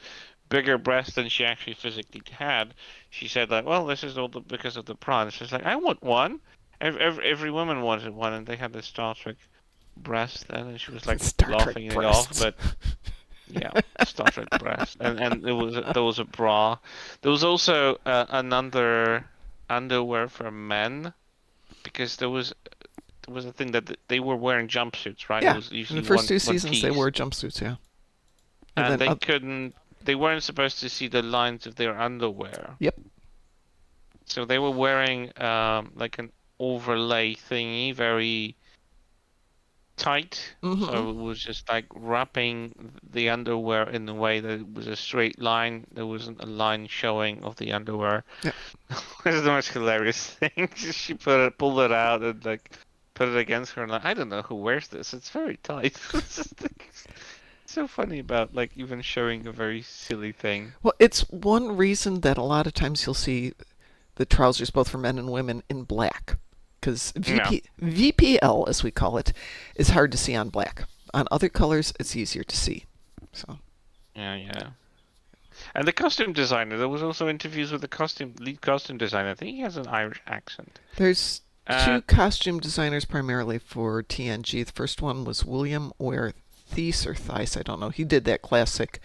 bigger breasts than she actually physically had. She said like, well, this is all because of the bra. And she's like, I want one. Every woman wanted one, and they had the Star Trek breast then, and she was like Star Trek laughing it off, breasts. but. Yeah, Star Trek breast, and there was a bra. There was also another underwear for men because there was a thing that they were wearing jumpsuits, right? It Yeah. was In the usually first two one seasons, they piece, wore jumpsuits, yeah. And and then, they weren't supposed to see the lines of their underwear, yep. so they were wearing like an overlay thingy, very tight, Mm-hmm. so it was just like wrapping the underwear in a way that it was a straight line. There wasn't a line showing of the underwear. Yep. It's the most hilarious thing. She pulled it out and like put it against her, and like, I don't know who wears this. It's very tight. It's just like, so funny about like even showing a very silly thing. Well, it's one reason that a lot of times you'll see the trousers, both for men and women, in black. Because Yeah, VPL, as we call it, is hard to see on black. On other colors, it's easier to see. So yeah. And the costume designer. There was also interviews with the lead costume designer. I think he has an Irish accent. there's Uh, two costume designers primarily for TNG. The first one was William Thies or Thies, I don't know. He did that classic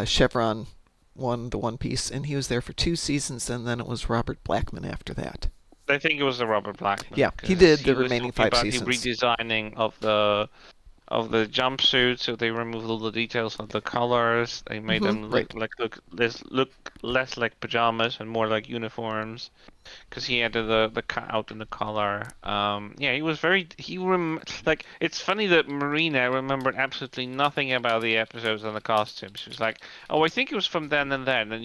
Chevron one, the One Piece, and he was there for 2 seasons, and then it was Robert Blackman after that. I think it was the Robert Blackman Yeah, he because did he the was remaining talking 5 about the seasons. redesigning of the jumpsuit, so they removed all the details of the colors. They made Mm-hmm. them Right. look less like pajamas and more like uniforms. Because he added the cutout and the collar. Yeah, he was very like it's funny that Marina remembered absolutely nothing about the episodes and the costumes. She was like, "Oh, I think it was from then and then," and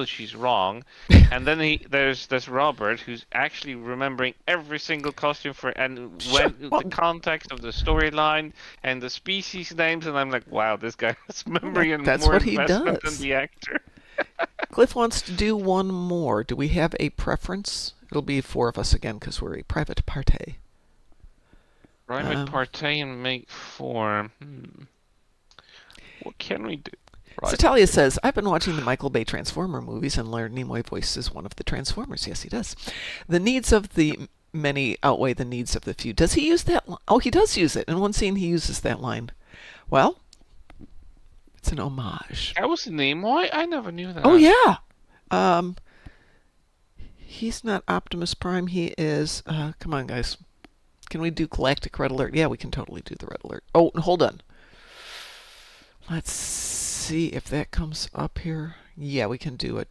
she's wrong. And then there's Robert who's actually remembering every single costume and Sure. when the Well, context of the storyline and the species names, and I'm like, wow, this guy has memory and that's more what he investment than does. the actor. Cliff wants to do one more. Do we have a preference? It'll be 4 of us again because we're a private party. Private Um, party and make form. What can we do? Private Satalia party. says, I've been watching the Michael Bay Transformer movies and Leonard Nimoy voices one of the Transformers. Yes, he does. The needs of the many outweigh the needs of the few. Does he use that line? Oh, he does use it. In one scene, he uses that line. Well, it's an homage. That was the name. Why? I never knew Oh, that. yeah. Um, he's not Optimus Prime. He is, come on, guys. Can we do Galactic Red Alert? Yeah, we can totally do the Red Alert. Oh, hold on. Let's see if that comes up here. Yeah, we can do it.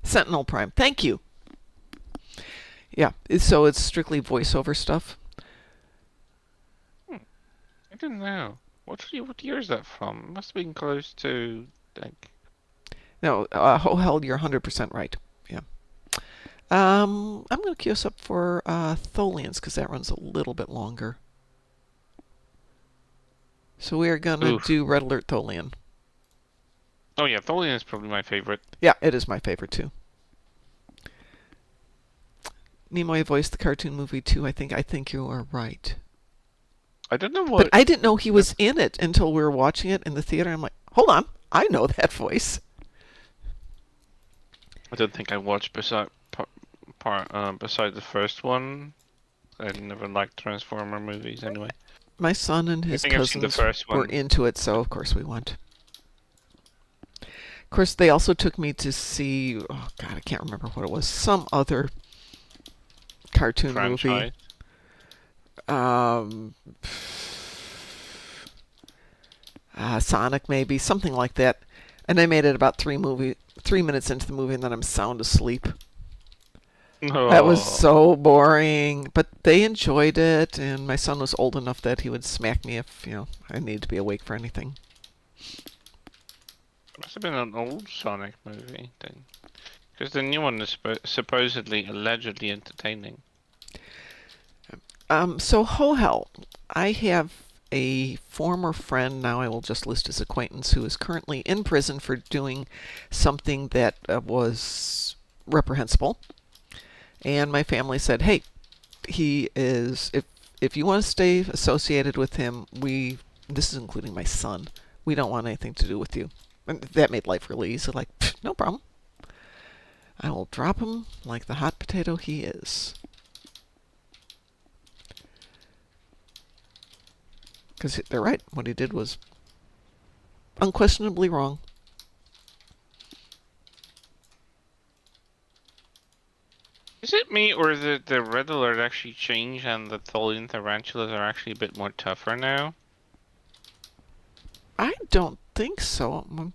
Sentinel Prime. Thank you. Yeah, so it's strictly voiceover stuff. I didn't know. What year is that from? It must have been close to like. No, oh hell, you're 100% right. Yeah. I'm going to queue us up for Tholians because that runs a little bit longer. So we are going to do Red Alert Tholian. Oh yeah, Tholian is probably my favorite. Yeah, it is my favorite too. Nimoy voiced the cartoon movie too. I think you are right. I don't know what. But I didn't know he was in it until we were watching it in the theater. I'm like, hold on, I know that voice. I don't think I watched beside the first one. I never liked Transformer movies anyway. My son and his cousins were into it, so of course we went. Of course, they also took me to see, oh God, I can't remember what it was, some other cartoon movie. Sonic, maybe, something like that. And I made it about 3 minutes into the movie, and then I'm sound asleep. Oh. That was so boring, but they enjoyed it, and my son was old enough that he would smack me if, I needed to be awake for anything. It must have been an old Sonic movie then, because the new one is supposedly, allegedly entertaining. So Ho-Hell, I have a former friend, now I will just list his acquaintance, who is currently in prison for doing something that was reprehensible. And my family said, hey, he is, if you want to stay associated with him, this is including my son, we don't want anything to do with you. And that made life really easy. Like, no problem. I will drop him like the hot potato he is. Because they're right. What he did was unquestionably wrong. Is it me, or the Red Alert actually changed and the Tholian tarantulas are actually a bit more tougher now? I don't think so.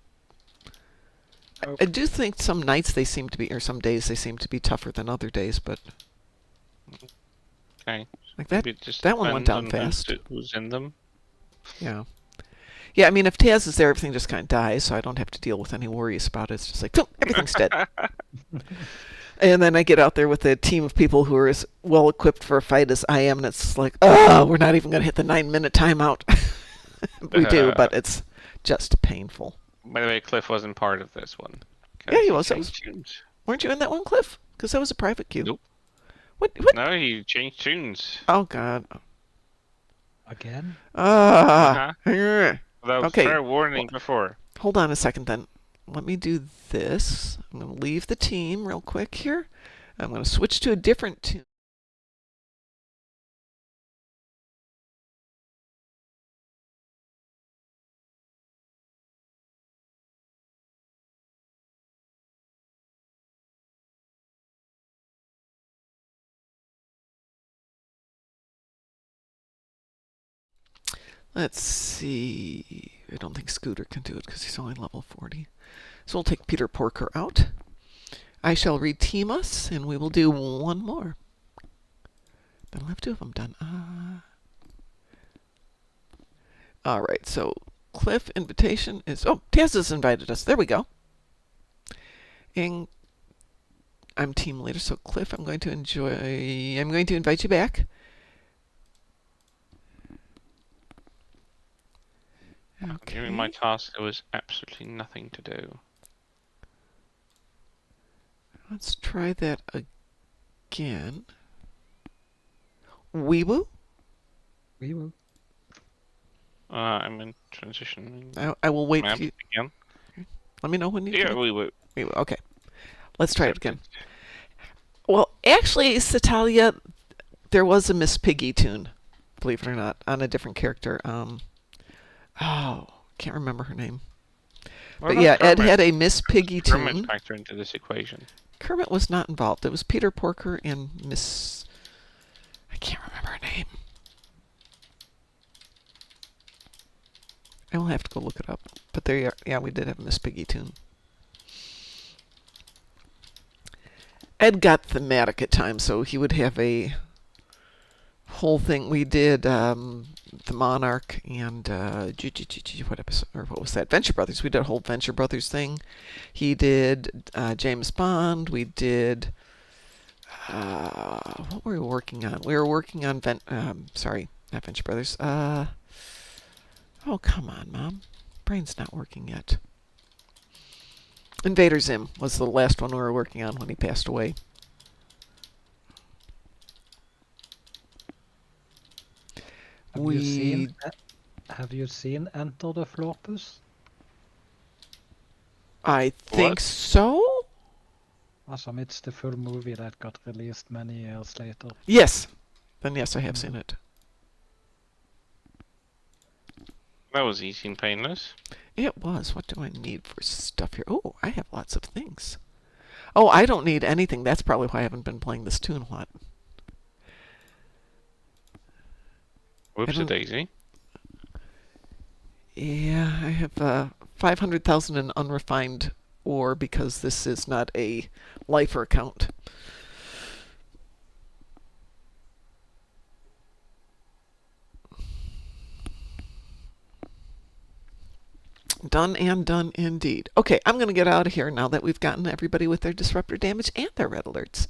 I do think some nights they seem to be, or some days they seem to be tougher than other days, but... Okay. Like that one went down fast. Who's in them? Yeah. Yeah, I mean, if Taz is there, everything just kind of dies, so I don't have to deal with any worries about it. It's just like, boom, everything's dead. And then I get out there with a team of people who are as well equipped for a fight as I am, and it's like, oh, we're not even going to hit the 9-minute timeout. We do, but it's just painful. By the way, Cliff wasn't part of this one. Yeah, he was. Weren't you in that one, Cliff? Because that was a private queue. Nope. What? No, he changed tunes. Oh, God. Again? Without fair warning before. Hold on a second, then. Let me do this. I'm going to leave the team real quick here. I'm going to switch to a different tune. Let's see. I don't think Scooter can do it because he's only level 40. So we'll take Peter Porker out. I shall reteam us, and we will do one more. Then I'll have 2 of them done. All right, so Cliff invitation is... Oh, Taz has invited us. There we go. And I'm team leader, so Cliff, I'm going to invite you back. Okay. During my task, there was absolutely nothing to do. Let's try that again. Weewoo? Weewoo. I'm in transition. I will wait for you. Again? Let me know when you Yeah, Weewoo. Okay. Let's try it again. Well, actually, Satalia, there was a Miss Piggy tune, believe it or not, on a different character. Oh, can't remember her name. But yeah, Ed had a Miss Piggy tune. Kermit factor into this equation. Kermit was not involved. It was Peter Porker and Miss... I can't remember her name. I will have to go look it up. But there you are. Yeah, we did have a Miss Piggy tune. Ed got thematic at times, so he would have a whole thing. We did the Monarch and what episode, or what was that? Venture Brothers. We did a whole Venture Brothers thing. He did James Bond. We did what were we working on? We were working on sorry, not Venture Brothers. Oh, come on, Mom. Brain's not working yet. Invader Zim was the last one we were working on when he passed away. Have you seen Enter the Flopus? I think What? so. Awesome, it's the full movie that got released many years later. Yes. Then yes, I have seen it. That was easy and painless. It was. What do I need for stuff here? Oh, I have lots of things. Oh, I don't need anything. That's probably why I haven't been playing this tune a lot. Whoopsie-daisy. Yeah, I have 500,000 in unrefined ore because this is not a lifer account. Done and done indeed. Okay, I'm going to get out of here now that we've gotten everybody with their disruptor damage and their red alerts.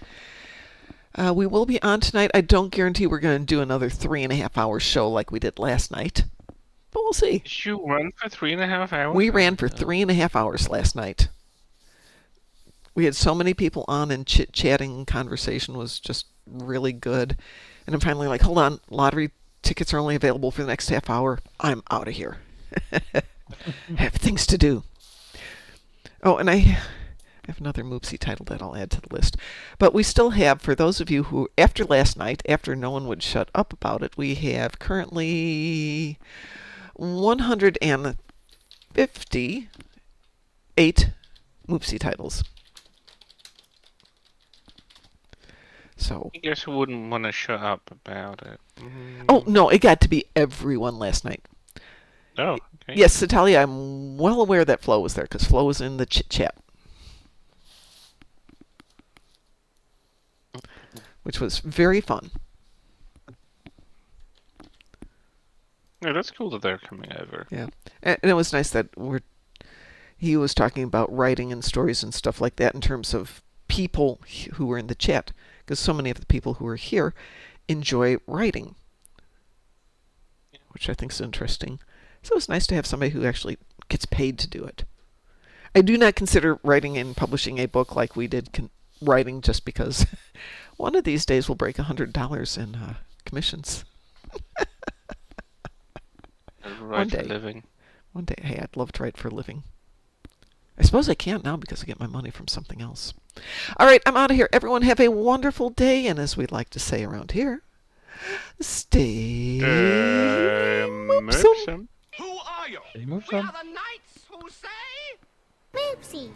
We will be on tonight. I don't guarantee we're going to do another 3.5 hour show like we did last night, but we'll see. Did you run for 3.5 hours? We ran for 3.5 hours last night. We had so many people on, and chit-chatting conversation was just really good. And I'm finally like, hold on, lottery tickets are only available for the next half hour. I'm out of here. I have things to do. Oh, and I have another Moopsy title that I'll add to the list. But we still have, for those of you who, after last night, after no one would shut up about it, we have currently 158 Moopsy titles. So. I guess who wouldn't want to shut up about it? Oh, no, it got to be everyone last night. Oh, okay. Yes, Natalia, I'm well aware that Flo was there, because Flo was in the chit-chat. Which was very fun. Yeah, that's cool that they're coming over. Yeah. And it was nice that he was talking about writing and stories and stuff like that in terms of people who were in the chat, because so many of the people who are here enjoy writing, which I think is interesting. So it's nice to have somebody who actually gets paid to do it. I do not consider writing and publishing a book like we did writing just because one of these days we'll break $100 in commissions. One day. Living. One day, hey, I'd love to write for a living. I suppose I can't now because I get my money from something else. All right, I'm out of here. Everyone have a wonderful day, and as we like to say around here, stay moopsome. Who are you? Stay moopsome. We are the knights who say... Moopsy.